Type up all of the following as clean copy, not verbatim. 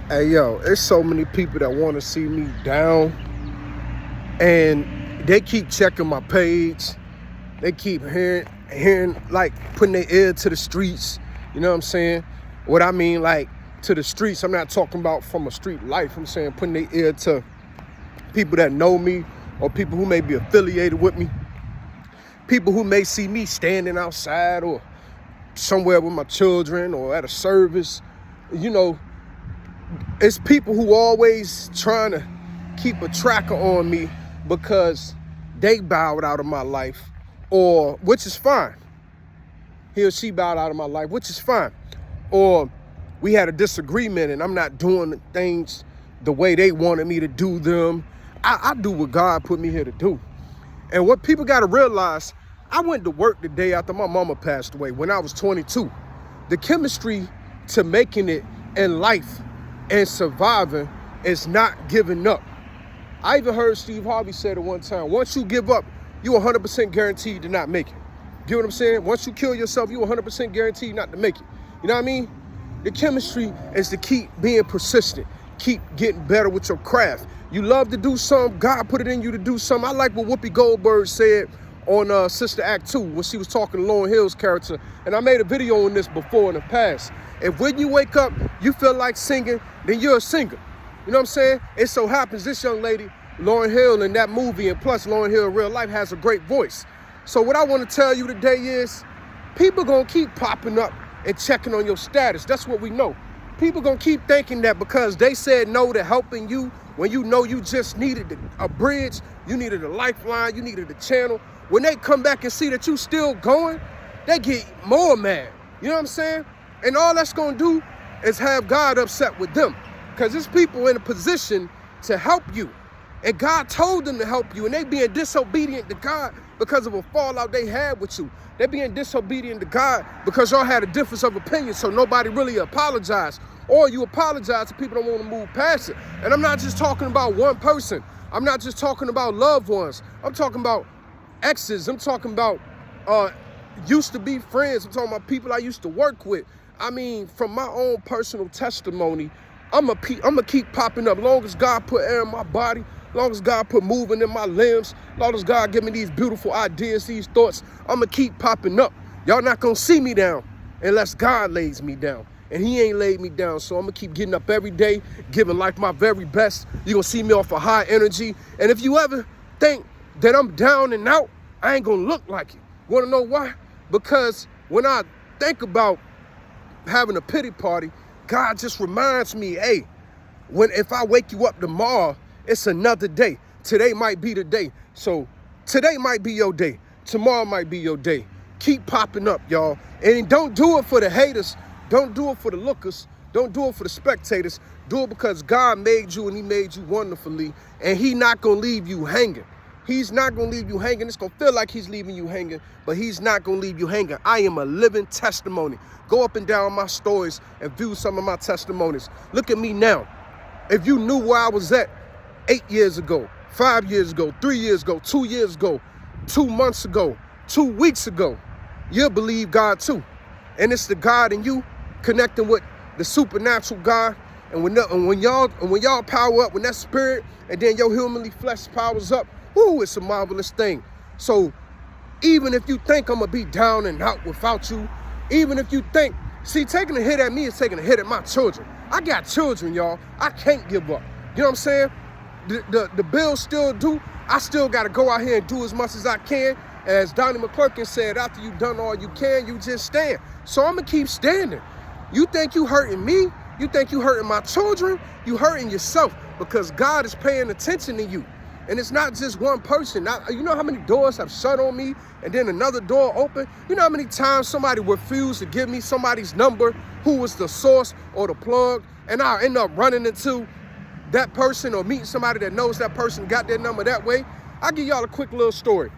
Hey, yo, there's so many people that want to see me down, and they keep checking my page. They keep hearing, like, putting their ear to the streets. You know what I'm saying? What I mean, like, to the streets, I'm not talking about from a street life. I'm saying putting their ear to people that know me or people who may be affiliated with me. People who may see me standing outside or somewhere with my children or at a service. You know, it's people who always trying to keep a tracker on me because they bowed out of my life, or which is fine. He or she bowed out of my life, which is fine. Or we had a disagreement and I'm not doing the things the way they wanted me to do them. I do what God put me here to do. And what people got to realize, I went to work the day after my mama passed away when I was 22. The chemistry to making it in life and surviving is not giving up. I even heard Steve Harvey say it one time, once you give up, you 100% guaranteed to not make it. Get what I'm saying? Once you kill yourself, you 100% guaranteed not to make it. You know what I mean? The chemistry is to keep being persistent, keep getting better with your craft. You love to do something, God put it in you to do something. I like what Whoopi Goldberg said on Sister Act 2 when she was talking to Lauryn Hill's character. And I made a video on this before in the past. If when you wake up, you feel like singing, then you're a singer. You know what I'm saying? It so happens this young lady, Lauryn Hill, in that movie, and plus Lauryn Hill in real life, has a great voice. So what I want to tell you today is, people gonna keep popping up and checking on your status. That's what we know. People gonna keep thinking that because they said no to helping you when you know you just needed a bridge, you needed a lifeline, you needed a channel. When they come back and see that you still going, they get more mad. You know what I'm saying? And all that's gonna do is have God upset with them, because there's people in a position to help you. And God told them to help you, and they being disobedient to God because of a fallout they had with you. They being disobedient to God because y'all had a difference of opinion, so nobody really apologized. Or you apologize to people don't want to move past it. And I'm not just talking about one person. I'm not just talking about loved ones. I'm talking about exes. I'm talking about used to be friends. I'm talking about people I used to work with. I mean, from my own personal testimony, I'm gonna keep popping up. Long as God put air in my body, long as God put moving in my limbs, long as God give me these beautiful ideas, these thoughts, I'm gonna keep popping up. Y'all not gonna see me down unless God lays me down. And he ain't laid me down, so I'm gonna keep getting up every day, giving life my very best. You're gonna see me off a high energy. And if you ever think that I'm down and out, I ain't gonna look like it. Wanna know why? Because when I think about having a pity party, God just reminds me, hey, if I wake you up tomorrow, it's another day. Today might be the day. So today might be your day. Tomorrow might be your day. Keep popping up, y'all. And don't do it for the haters. Don't do it for the lookers. Don't do it for the spectators. Do it because God made you and he made you wonderfully. And he not going to leave you hanging. He's not going to leave you hanging. It's going to feel like he's leaving you hanging, but he's not going to leave you hanging. I am a living testimony. Go up and down my stories and view some of my testimonies. Look at me now. If you knew where I was at 8 years ago, 5 years ago, 3 years ago, 2 years ago, 2 months ago, 2 weeks ago, you'll believe God too. And it's the God in you connecting with the supernatural God. And when y'all power up, when that spirit and then your humanly flesh powers up, whoo, it's a marvelous thing. So even if you think I'm gonna be down and out without you, even if you think, see, taking a hit at me is taking a hit at my children. I got children, y'all. I can't give up. You know what I'm saying? The bills still due. I still gotta go out here and do as much as I can. As Donnie McClurkin said, after you've done all you can, you just stand. So I'm gonna keep standing. You think you hurting me? You think you hurting my children? You hurting yourself, because God is paying attention to you. And it's not just one person. You know how many doors have shut on me and then another door open? You know how many times somebody refused to give me somebody's number who was the source or the plug, and I end up running into that person or meeting somebody that knows that person, got their number that way? I'll give y'all a quick little story.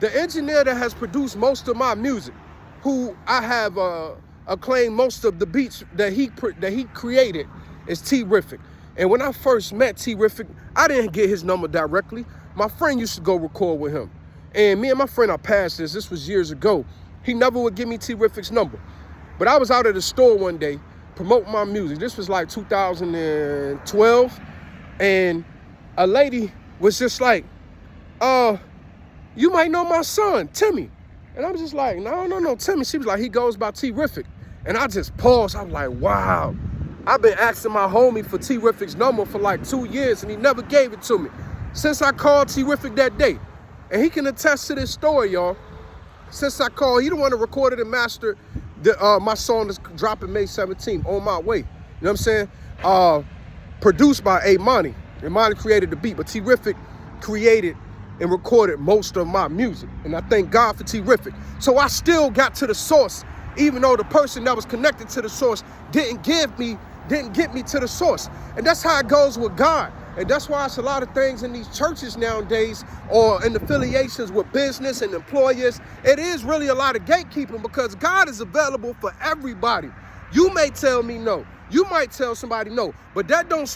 The engineer that has produced most of my music, who I have acclaimed most of the beats that he created, is T-Riffic. And when I first met T-Riffic, I didn't get his number directly. My friend used to go record with him. And me and my friend are past this was years ago. He never would give me T-Riffic's number. But I was out at the store one day promoting my music. This was like 2012. And a lady was just like, you might know my son, Timmy. And I was just like, no, Timmy. She was like, he goes by T-Rific. And I just paused. I was like, wow. I've been asking my homie for T-Rific's number for like 2 years, and he never gave it to me. Since I called T-Rific that day. And he can attest to this story, y'all. Since I called, he the one that recorded and mastered my song that's dropping May 17th, On My Way. You know what I'm saying? Produced by Imani. Imani created the beat, but T-Rific created and recorded most of my music. And I thank God for T-Rific. So I still got to the source, even though the person that was connected to the source didn't get me to the source. And that's how it goes with God. And that's why it's a lot of things in these churches nowadays, or in affiliations with business and employers. It is really a lot of gatekeeping, because God is available for everybody. You may tell me no. You might tell somebody no, but that don't